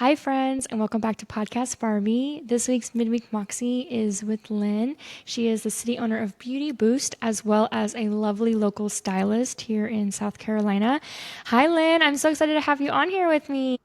Hi, friends, and welcome back to Podcast Barbie. This week's Midweek Moxie is with Lynn. She is the city owner of Beauty Boost, as well as a lovely local stylist here in South Carolina. Hi, Lynn. I'm so excited to have you on here with me.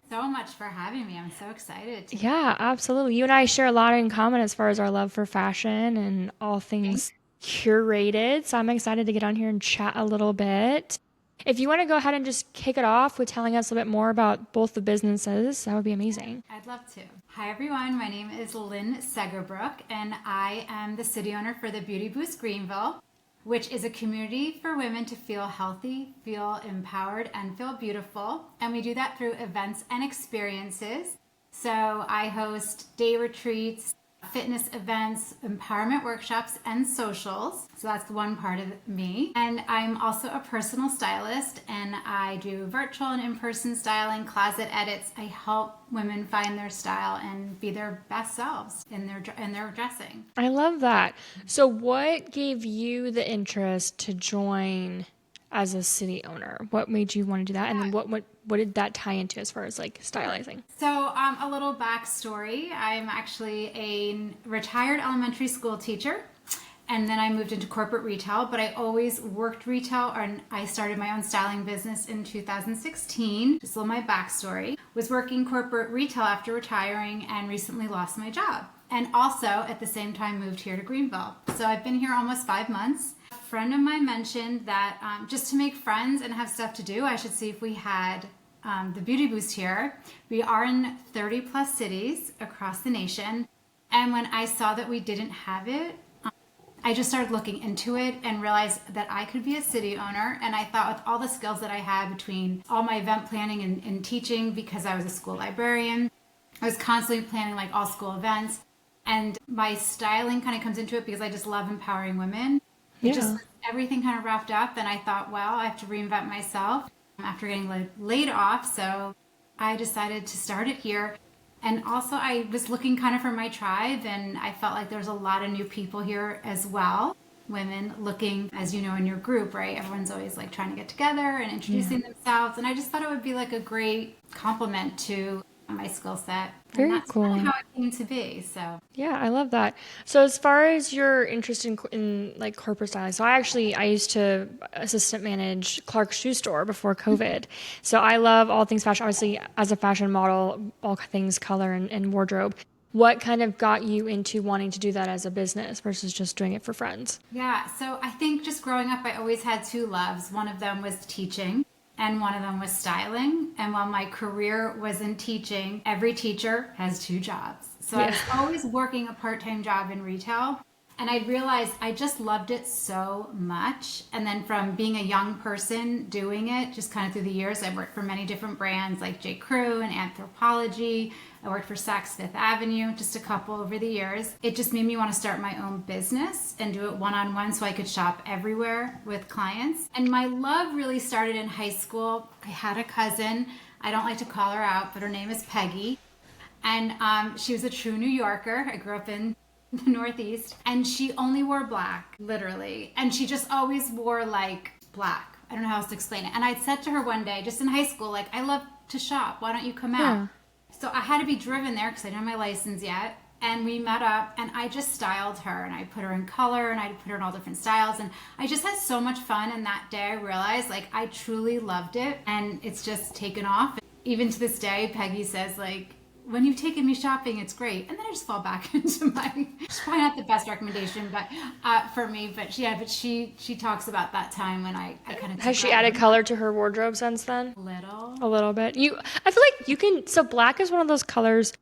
So much for having me. I'm so excited to Yeah, absolutely. You and I share a lot in common as far as our love for fashion and all thank things curated. So I'm excited to get on here and chat a little bit. If you want to go ahead and just kick it off with telling us a bit more about both the businesses, that would be amazing. I'd love to. Hi everyone, my name is Lynn Segerbrook and I am the city owner for the Beauty Boost Greenville, which is a community for women to feel healthy, feel empowered, and feel beautiful. And we do that through events and experiences. So I host day retreats, fitness events, empowerment workshops, and socials. So that's the one part of me. And I'm also a personal stylist and I do virtual and in-person styling, closet edits. I help women find their style and be their best selves in their dressing. I love that. So, what gave you the interest to join as a city owner? What made you want to do that? And then what did that tie into as far as like stylizing? So, a little backstory. I'm actually a retired elementary school teacher, and then I moved into corporate retail, but I always worked retail, and I started my own styling business in 2016. Just a little my backstory. Was working corporate retail after retiring and recently lost my job. And also, at the same time, moved here to Greenville. So I've been here almost 5 months. A friend of mine mentioned that just to make friends and have stuff to do, I should see if we had the Beauty Boost here. We are in 30 plus cities across the nation. And when I saw that we didn't have it, I just started looking into it and realized that I could be a city owner. And I thought with all the skills that I had between all my event planning and teaching, because I was a school librarian, I was constantly planning like all school events. And my styling kind of comes into it because I just love empowering women. It Yeah. just, everything kind of wrapped up. And I thought, well, I have to reinvent myself after getting laid off. So I decided to start it here. And also, I was looking kind of for my tribe, and I felt like there's a lot of new people here as well. Women looking, as you know, in your group, right? Everyone's always like trying to get together and Yeah. introducing themselves. And I just thought it would be like a great compliment to my skill set. And Very that's really cool. how it came to be. So, Yeah, I love that. So as far as your interest in like corporate styling, so I used to assistant manage Clark's shoe store before COVID. So I love all things fashion. Obviously, as a fashion model, all things color and wardrobe. What kind of got you into wanting to do that as a business versus just doing it for friends? yeah. So I think just growing up, I always had two loves. One of them was teaching, and one of them was styling. And while my career was in teaching, every teacher has two jobs. So I Yeah. was always working a part time job in retail. And I realized I just loved it so much. And then from being a young person doing it, just kind of through the years, I worked for many different brands like J. Crew and Anthropologie. I worked for Saks Fifth Avenue, just a couple over the years. It just made me want to start my own business and do it one on one so I could shop everywhere with clients. And my love really started in high school. I had a cousin. I don't like to call her out, but her name is Peggy. And she was a true New Yorker. I grew up in the Northeast. And she only wore black, literally. And she just always wore like black. I don't know how else to explain it. And I said to her one day, just in high school, like, I love to shop. Why don't you come out? Yeah. So I had to be driven there because I didn't have my license yet. And we met up and I just styled her and I put her in color and I put her in all different styles. And I just had so much fun. And that day I realized like I truly loved it and it's just taken off. Even to this day, Peggy says like, when you've taken me shopping, it's great. And then I just fall back into my, it's probably not the best recommendation, but for me, but yeah, but she talks about that time when I kind of Has took she her added out color to her wardrobe since then? a little. A little bit. I feel like you can, so black is one of those colors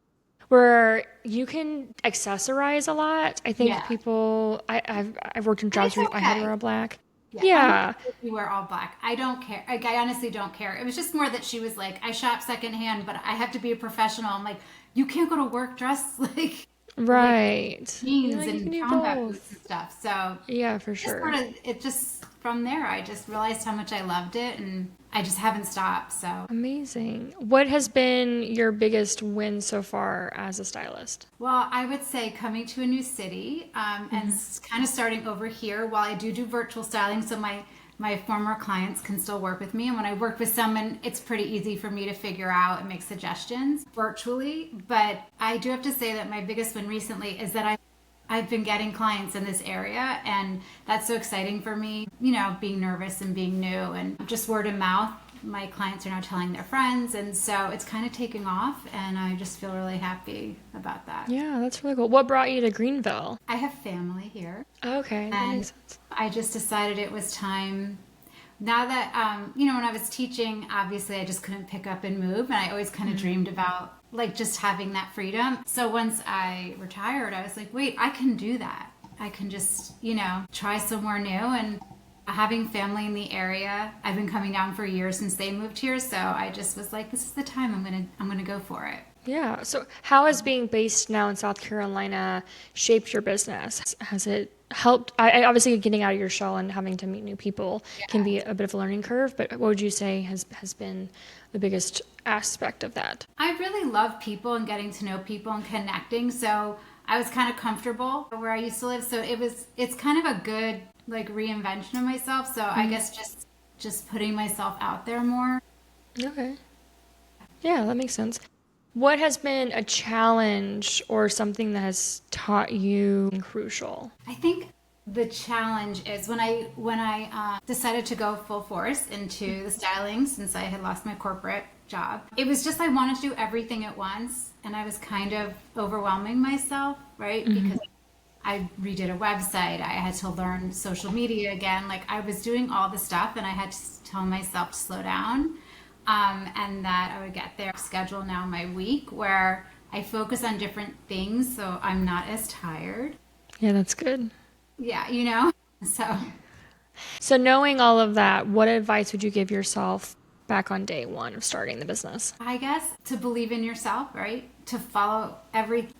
where you can accessorize a lot. I think Yeah. people, I've worked in And jobs it's where I had to okay. wear black. Yeah, I'm okay Yeah, if you wear all black. I don't care. Like, I honestly don't care. It was just more that she was like, I shop secondhand, but I have to be a professional. I'm like, you can't go to work dressed like right. You're jeans like, you can and do combat boots both. and stuff. So Yeah, for just sort sure. of, it just from there, I just realized how much I loved it, and I just haven't stopped. So, Amazing. What has been your biggest win so far as a stylist? well, I would say coming to a new city and kind of starting over here. While I do virtual styling, so my former clients can still work with me. And when I work with someone, it's pretty easy for me to figure out and make suggestions virtually. But I do have to say that my biggest win recently is that I've been getting clients in this area, and that's so exciting for me, being nervous and being new, and just word of mouth. My clients are now telling their friends, and so it's kind of taking off, and I just feel really happy about that. Yeah, that's really cool. What brought you to Greenville? I have family here. Okay, that makes sense. I just decided it was time. Now that, when I was teaching, obviously I just couldn't pick up and move, and I always kind of dreamed about just having that freedom. So once I retired, I was like, wait, I can do that. I can just, try somewhere new. And having family in the area, I've been coming down for years since they moved here. So I just was like, this is the time I'm going to go for it. Yeah. So how has being based now in South Carolina shaped your business? Has it helped? I obviously getting out of your shell and having to meet new people can be a bit of a learning curve, but what would you say has been the biggest aspect of that? I really love people and getting to know people and connecting. So I was kind of comfortable where I used to live. So it's kind of a good reinvention of myself. So I guess just putting myself out there more. Okay. Yeah, that makes sense. What has been a challenge or something that has taught you crucial? I think the challenge is when I decided to go full force into the styling, since I had lost my corporate job. It was just I wanted to do everything at once, and I was kind of overwhelming myself, right? Because I redid a website, I had to learn social media again. I was doing all the stuff, and I had to tell myself to slow down. And that I would get there, schedule now my week where I focus on different things so I'm not as tired. Yeah, that's good. Yeah, So knowing all of that, what advice would you give yourself back on day one of starting the business? I guess to believe in yourself, right? To follow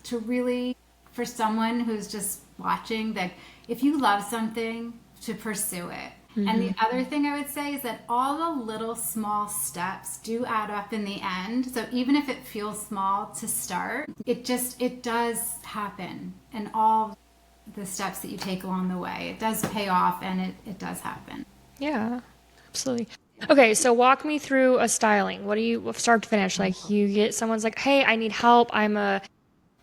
to really, for someone who's just watching, that if you love something, to pursue it. And the other thing I would say is that all the little small steps do add up in the end. So even if it feels small to start, it does happen. And all the steps that you take along the way, it does pay off, and it does happen. Yeah, absolutely. Okay, so walk me through a styling. What do you, start to finish? You get someone's like, hey, I need help. I'm a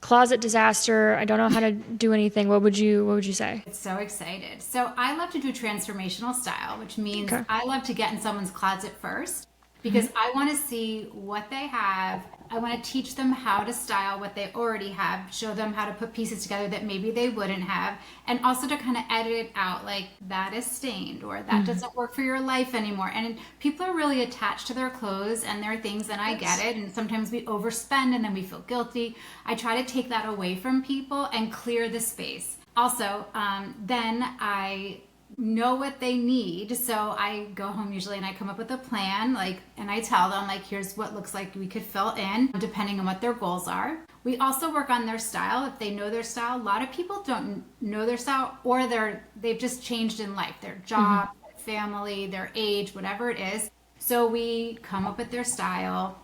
closet disaster. I don't know how to do anything. What would you say? It's so excited. So I love to do transformational style, which means I love to get in someone's closet first, because I want to see what they have. I want to teach them how to style what they already have, show them how to put pieces together that maybe they wouldn't have, and also to kind of edit it out, that is stained, or that doesn't work for your life anymore. And people are really attached to their clothes and their things, and I get it. And sometimes we overspend and then we feel guilty. I try to take that away from people and clear the space. Also, then I know what they need. So I go home usually and I come up with a plan, and I tell them, here's what looks like we could fill in depending on what their goals are. We also work on their style. If they know their style, a lot of people don't know their style, or they've just changed in life, their job, their family, their age, whatever it is. So we come up with their style,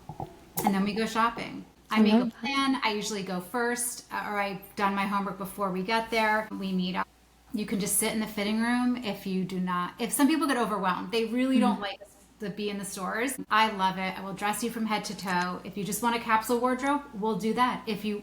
and then we go shopping. I make a plan. I usually go first, or I've done my homework before we get there. We meet up. You can just sit in the fitting room if some people get overwhelmed. They really don't like to be in the stores. I love it. I will dress you from head to toe. If you just want a capsule wardrobe, we'll do that. If you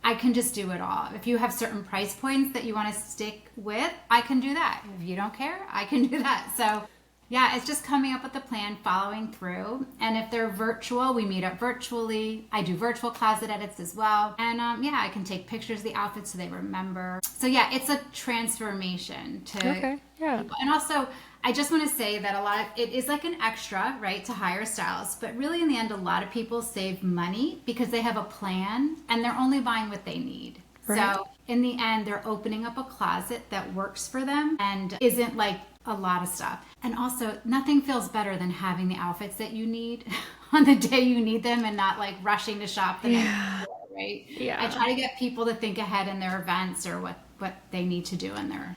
I can just do it all. If you have certain price points that you want to stick with, I can do that. If you don't care, I can do that. So yeah, it's just coming up with a plan, following through. And if they're virtual, we meet up virtually. I do virtual closet edits as well. And I can take pictures of the outfits so they remember. So yeah, it's a transformation Okay, yeah. And also, I just want to say that it is like an extra, right, to hire a stylist. But really, in the end, a lot of people save money because they have a plan and they're only buying what they need. Right. So in the end, they're opening up a closet that works for them and isn't a lot of stuff. And also, nothing feels better than having the outfits that you need on the day you need them, and not rushing to shop the night before, right? Yeah. I try to get people to think ahead in their events or what they need to do in their...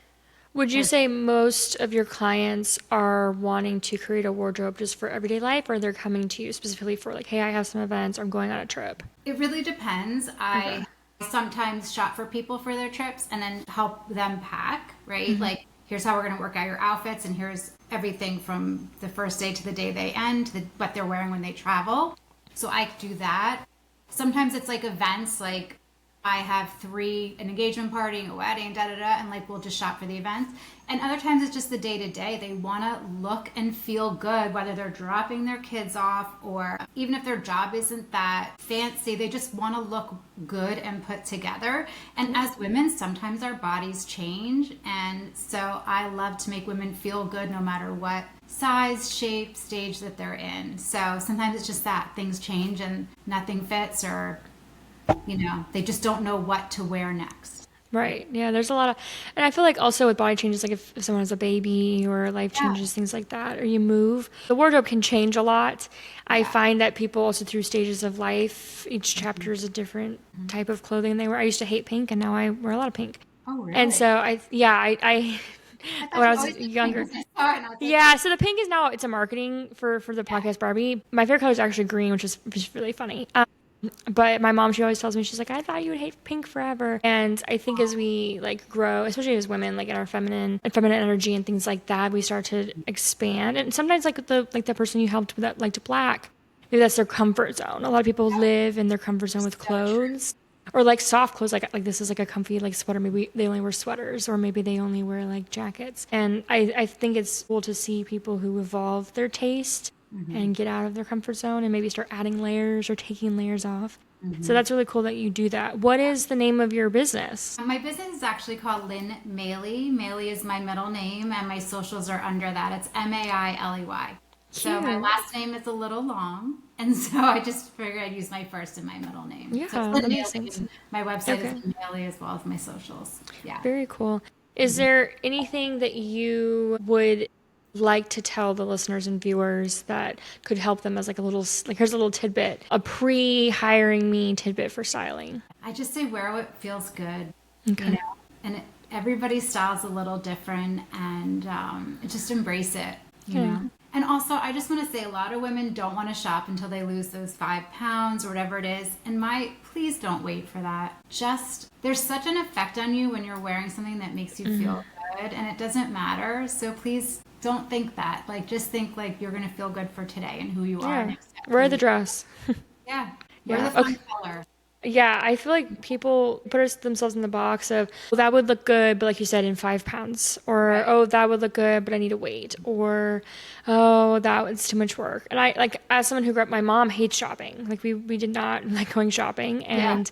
Would you say most of your clients are wanting to create a wardrobe just for everyday life, or they're coming to you specifically for hey, I have some events, or I'm going on a trip? It really depends. I sometimes shop for people for their trips and then help them pack, right? here's how we're going to work out your outfits, and here's everything from the first day to the day they end, what they're wearing when they travel. So I do that. Sometimes it's like events, like I have 3, an engagement party, a wedding, and like we'll just shop for the events. And other times it's just the day to day. They want to look and feel good, whether they're dropping their kids off or even if their job isn't that fancy, they just want to look good and put together. And as women, sometimes our bodies change. And so I love to make women feel good no matter what size, shape, stage that they're in. So sometimes it's just that things change and nothing fits, or they just don't know what to wear next. Right. Yeah, there's a lot of, and I feel like also with body changes, like if someone has a baby or life changes, things like that, or you move, the wardrobe can change a lot. I find that people also through stages of life, each chapter is a different type of clothing they wear. I used to hate pink, and now I wear a lot of pink. Oh, really? And so I when I was younger. Yeah, so the pink is now, it's a marketing for the podcast Barbie. My favorite color is actually green, which is really funny. But my mom, she always tells me, she's like, I thought you would hate pink forever. And I think as we like grow, especially as women, like in our feminine energy and things like that, we start to expand. And sometimes like the person you helped with that liked black, maybe that's their comfort zone. A lot of people live in their comfort zone with clothes. Or like soft clothes, like this is like a comfy like sweater. Maybe they only wear sweaters, or maybe they only wear like jackets. And I think it's cool to see people who evolve their taste and get out of their comfort zone and maybe start adding layers or taking layers off. So that's really cool that you do that. What is the name of your business? My business is actually called Lynn Mailey. Mailey is my middle name, and my socials are under that. It's Mailey. So my last name is a little long, and so I just figured I'd use my first and my middle name. Yeah, so that makes sense. My website is Lynn Mailey as well as my socials. Yeah. Very cool. Is there anything that you would like to tell the listeners and viewers that could help them as like a little, like here's a little tidbit, a pre-hiring me tidbit for styling? I just say wear what feels good. Okay. And everybody's style is a little different, and just embrace it, you know. And also, I just want to say a lot of women don't want to shop until they lose those 5 pounds or whatever it is. And please don't wait for that. There's such an effect on you when you're wearing something that makes you feel good, and it doesn't matter. So please don't think that. Like, just think like you're going to feel good for today and who you are next time. Wear the dress. Wear the fun color. Yeah, I feel like people put themselves in the box of, well, that would look good, but like you said, in 5 pounds. Or, oh, that would look good, but I need to wait. Or, oh, that was too much work. And I, like, as someone who grew up, my mom hates shopping. Like, we did not like going shopping. And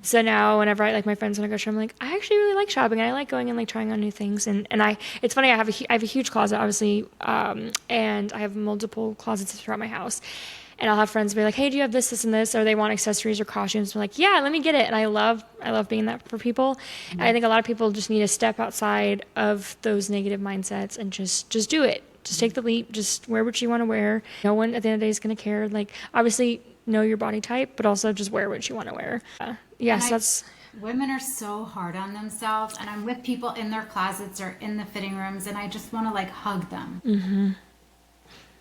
so now whenever my friends want to go shopping, I'm like, I actually really like shopping. And I like going and like trying on new things. And it's funny, I have a huge closet, obviously. And I have multiple closets throughout my house. And I'll have friends be like, hey, do you have this, this, and this? Or they want accessories or costumes. I'm like, yeah, let me get it. And I love being that for people. And I think a lot of people just need to step outside of those negative mindsets and just do it. Just take the leap. Just wear what you want to wear. No one at the end of the day is going to care. Like, obviously, know your body type, but also just wear what you want to wear. Women are so hard on themselves. And I'm with people in their closets or in the fitting rooms, and I just want to like hug them. Mm-hmm.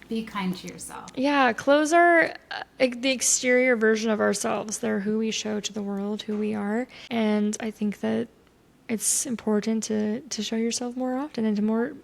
Be kind to yourself. Yeah, clothes are the exterior version of ourselves. They're who we show to the world, who we are. And I think that it's important to show yourself more often and to more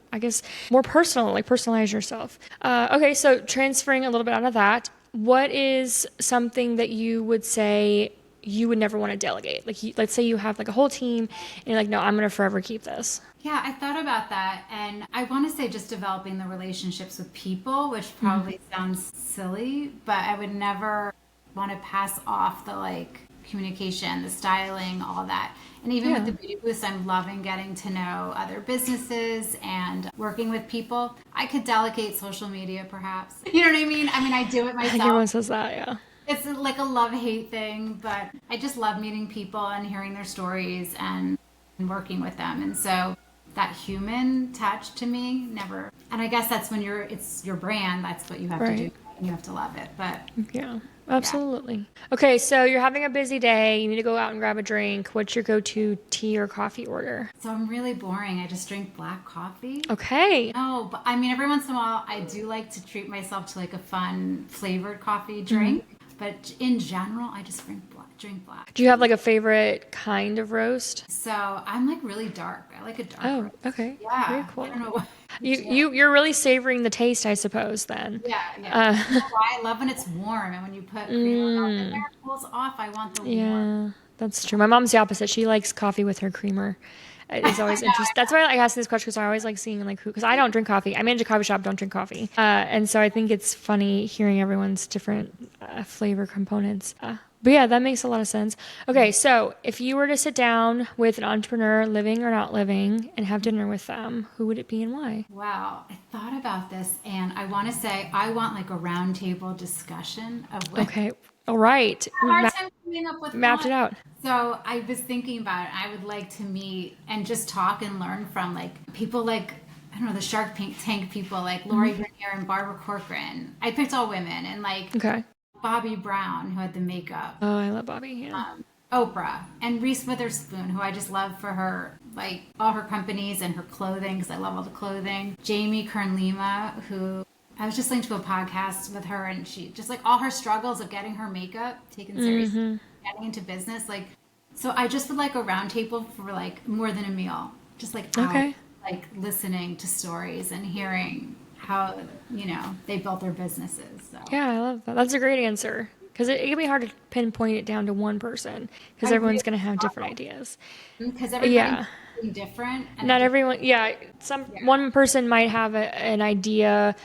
personal, like personalize yourself. Okay, so transferring a little bit out of that, what is something that you would say you would never want to delegate? Like, let's say you have like a whole team and you're like, no, I'm going to forever keep this. Yeah, I thought about that, and I want to say just developing the relationships with people, which probably sounds silly, but I would never want to pass off the like communication, the styling, all that. And even with the beauty booths, I'm loving getting to know other businesses and working with people. I could delegate social media, perhaps. You know what I mean? I mean, I do it myself. I think everyone says that, yeah. It's like a love-hate thing, but I just love meeting people and hearing their stories and working with them. And so that human touch to me, never. And I guess that's when it's your brand. That's what you have to do. You have to love it. But yeah, absolutely. Yeah. Okay, so you're having a busy day. You need to go out and grab a drink. What's your go-to tea or coffee order? So I'm really boring. I just drink black coffee. Okay. No, but I mean, every once in a while, I do like to treat myself to like a fun flavored coffee drink. But in general, I just drink black. Do you have like a favorite kind of roast? So I'm like really dark. I like a dark Oh, roast. okay. Yeah. Very cool. I don't know what. You're really savoring the taste, I suppose, then. Yeah, yeah. You know why? I love when it's warm and when you put cream or milk in there, it cools off. I want the warm. Yeah, that's true. My mom's the opposite. She likes coffee with her creamer. It's always interesting. That's why I ask this question because I always like seeing like who, because I don't drink coffee. I manage a coffee shop, don't drink coffee. And so I think it's funny hearing everyone's different flavor components. But yeah, that makes a lot of sense. Okay, so if you were to sit down with an entrepreneur, living or not living, and have dinner with them, who would it be and why? Wow, I thought about this and I want to say I want like a roundtable discussion of what Okay, all right. a hard time coming up with Mapped one. it out. So I was thinking about it. I would like to meet and just talk and learn from like people like I don't know the Shark Tank people like Lori Greiner and Barbara Corcoran. I picked all women and like Okay. Bobby Brown who had the makeup, Oh, I love Bobby. Yeah. Oprah, and Reese Witherspoon who I just love for her like all her companies and her clothing because I love all the clothing. Jamie Kern Lima who. I was just listening to a podcast with her and she just like all her struggles of getting her makeup taken seriously, getting into business. Like, so I just would like a round table for like more than a meal, just like out, Okay. like listening to stories and hearing how, they built their businesses. So Yeah, I love that. That's a great answer. Because it can be hard to pinpoint it down to one person because I everyone's really going to have different ideas. because everybody's Yeah. different. And Not everyone, yeah. One person might have an idea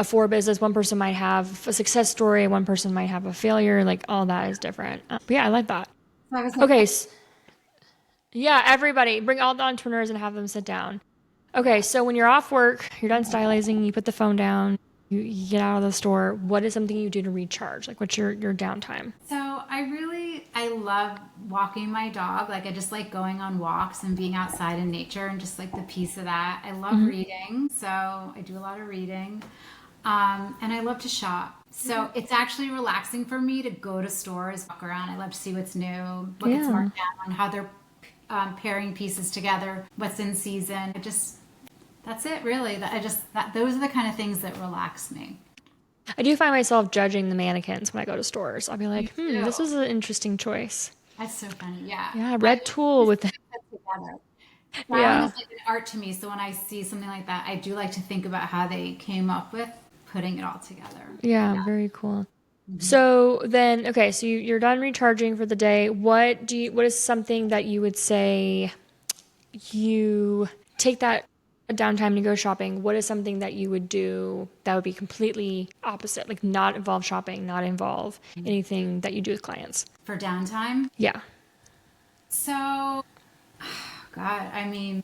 for a business, one person might have a success story, one person might have a failure. Like all that is different. But yeah, I like that. So I was like, Okay. Yeah, everybody, bring all the entrepreneurs and have them sit down. Okay, so when you're off work, you're done stylizing, you put the phone down, you get out of the store. What is something you do to recharge? Like, what's your downtime? So I love walking my dog. Like I just like going on walks and being outside in nature and just like the peace of that. I love reading. So I do a lot of reading. And I love to shop. So it's actually relaxing for me to go to stores, walk around. I love to see what's new, what gets marked down, how they're pairing pieces together, what's in season. That's it really. Those are the kind of things that relax me. I do find myself judging the mannequins when I go to stores. I'll be like, too. this is an interesting choice. That's so funny. Yeah. Yeah, red tulle with the, Put together. yeah. Styling is like an art to me. So when I see something like that, I do like to think about how they came up with putting it all together. Yeah, very cool. So then, okay, so you're done recharging for the day. What is something that you would say you take that downtime to go shopping? What is something that you would do that would be completely opposite, like not involve shopping, not involve anything that you do with clients? For downtime. Yeah. So, God, I mean,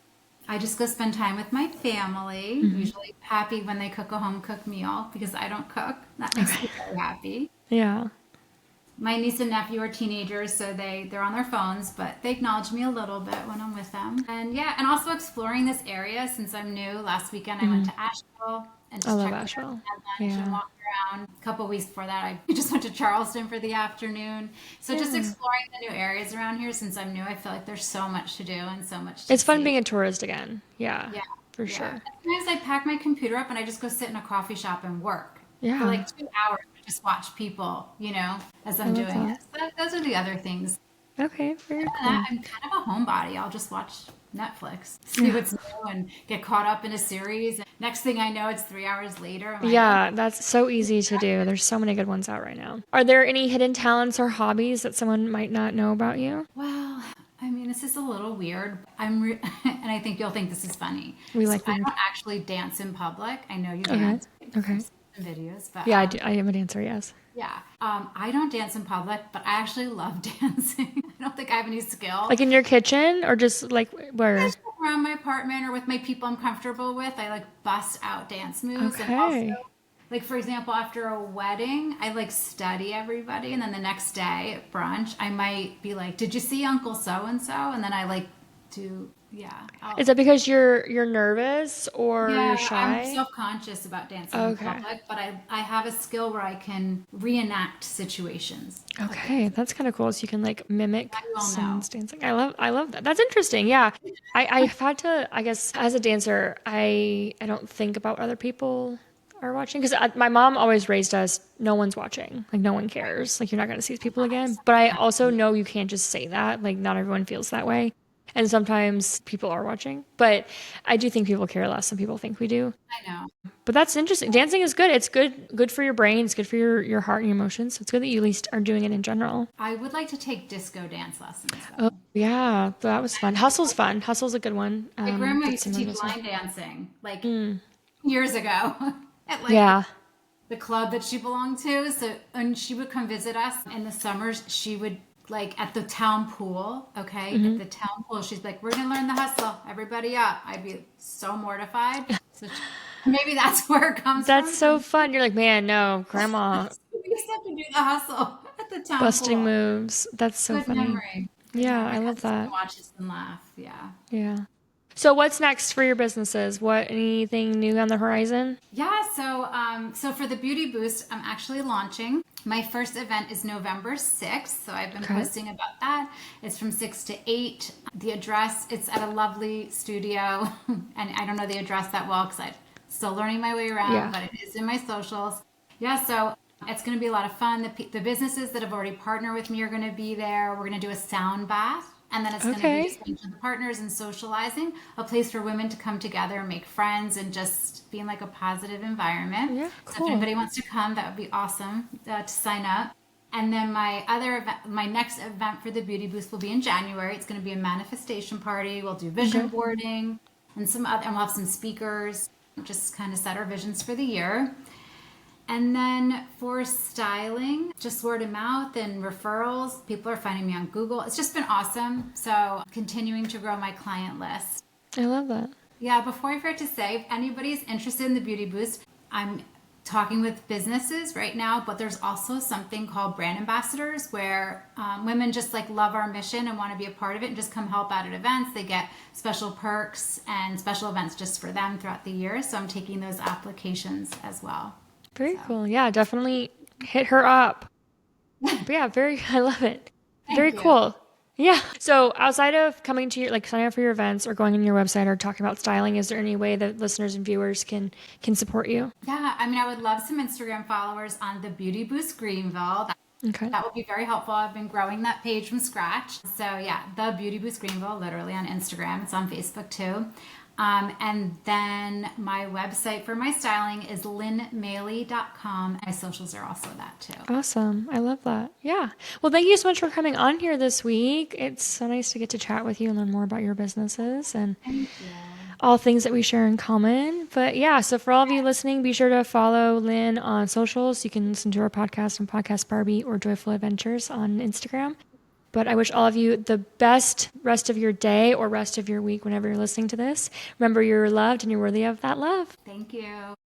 I just go spend time with my family. Usually happy when they cook a home cooked meal because I don't cook. That makes me very happy. Yeah. My niece and nephew are teenagers, so they're on their phones, but they acknowledge me a little bit when I'm with them. And yeah, and also exploring this area since I'm new. Last weekend I went to Asheville and just I love checked Asheville. out lunch Yeah. and walked around. A couple weeks before that, I just went to Charleston for the afternoon. So just exploring the new areas around here since I'm new. I feel like there's so much to do and so much to It's fun see. being a tourist again. Yeah. Yeah, For yeah. sure. Sometimes I pack my computer up and I just go sit in a coffee shop and work Yeah. for like 2 hours. I just watch people, as I'm doing that. it. So those are the other things. Okay, very And cool. I'm kind of a homebody. I'll just watch Netflix, see what's new, and get caught up in a series. And next thing I know, it's 3 hours later. I'm like, Yeah, that's so easy to do. There's so many good ones out right now. Are there any hidden talents or hobbies that someone might not know about you? well, I mean, this is a little weird. And I think you'll think this is funny. We So like I weird. don't actually dance in public. I know you dance. Okay. Some videos, but Yeah, I do. I am a dancer, yes. yeah. I don't dance in public, but I actually love dancing. I don't think I have any skill. Like in your kitchen or just like where? Just around my apartment or with my people I'm comfortable with, I like bust out dance moves. And Okay. also, like for example, after a wedding, I like study everybody, and then the next day at brunch, I might be like, "Did you see Uncle So and So?" And then I like do, yeah. Is that because you're nervous or Yeah, you're shy? I'm self-conscious about dancing Okay. in public, but I have a skill where I can reenact situations. Okay, that's kind of cool. So you can like mimic Now you all know. someone's dancing. I love that. That's interesting. Yeah. I've had to, I guess as a dancer, I don't think about what other people are watching. Because my mom always raised us, no one's watching. Like, no one cares. Like, you're not going to see these people again. But I also know you can't just say that. Like, not everyone feels that way. And sometimes people are watching. But I do think people care less than people think we do. I know. But that's interesting. Dancing is good. It's good for your brain. It's good for your heart and your emotions. So it's good that you at least are doing it in general. I would like to take disco dance lessons, Oh, though. yeah. That was fun. Hustle's fun. Hustle's a good one. My grandma That's used to similar teach to line dancing like years ago at like yeah. the club that she belonged to. So, and she would come visit us in the summers. She would like at the town pool. Okay, at the town pool, she's like, "We're gonna learn the hustle. Everybody up." I'd be so mortified. So maybe that's where it comes from. That's so fun. You're like, man, no, grandma We used to have to do the hustle at the town busting pool. moves. That's so Good funny. memory. Good Yeah, memory. I I love sit and that. watch us and laugh. Yeah. Yeah. So what's next for your businesses? Anything new on the horizon? Yeah, so for the Beauty Boost, I'm actually launching. My first event is November 6th, so I've been Okay. posting about that. It's from 6 to 8. The address, it's at a lovely studio, and I don't know the address that well because I'm still learning my way around, Yeah. but it is in my socials. Yeah, so it's going to be a lot of fun. The businesses that have already partnered with me are going to be there. We're going to do a sound bath. And then it's going to Okay. be just a bunch of the partners and socializing, a place for women to come together and make friends and just be in like a positive environment. Yeah, So cool. if anybody wants to come, that would be awesome to sign up. And then my other event, my next event for the Beauty Boost will be in January. It's going to be a manifestation party. We'll do vision boarding and and we'll have some speakers, just kind of set our visions for the year. And then for styling, just word of mouth and referrals. People are finding me on Google. It's just been awesome. So continuing to grow my client list. I love that. Yeah, before I forget to say, if anybody's interested in the Beauty Boost, I'm talking with businesses right now, but there's also something called brand ambassadors where women just like love our mission and want to be a part of it and just come help out at events. They get special perks and special events just for them throughout the year. So I'm taking those applications as well. Very cool. Yeah, definitely hit her up. But yeah, I love it. Very you. cool. Yeah. So outside of coming to your, like signing up for your events or going on your website or talking about styling, is there any way that listeners and viewers can support you? Yeah, I mean, I would love some Instagram followers on the Beauty Boost Greenville. Okay. That would be very helpful. I've been growing that page from scratch. So yeah, the Beauty Boost Greenville, literally on Instagram. It's on Facebook too. And then my website for my styling is lynnmailey.com. My socials are also that too. Awesome. I love that. Yeah. Well, thank you so much for coming on here this week. It's so nice to get to chat with you and learn more about your businesses and all things that we share in common. But yeah, so for all of you listening, be sure to follow Lynn on socials. You can listen to her podcast on Podcast Barbie or Joyful Adventures on Instagram. But I wish all of you the best rest of your day or rest of your week whenever you're listening to this. Remember, you're loved and you're worthy of that love. Thank you.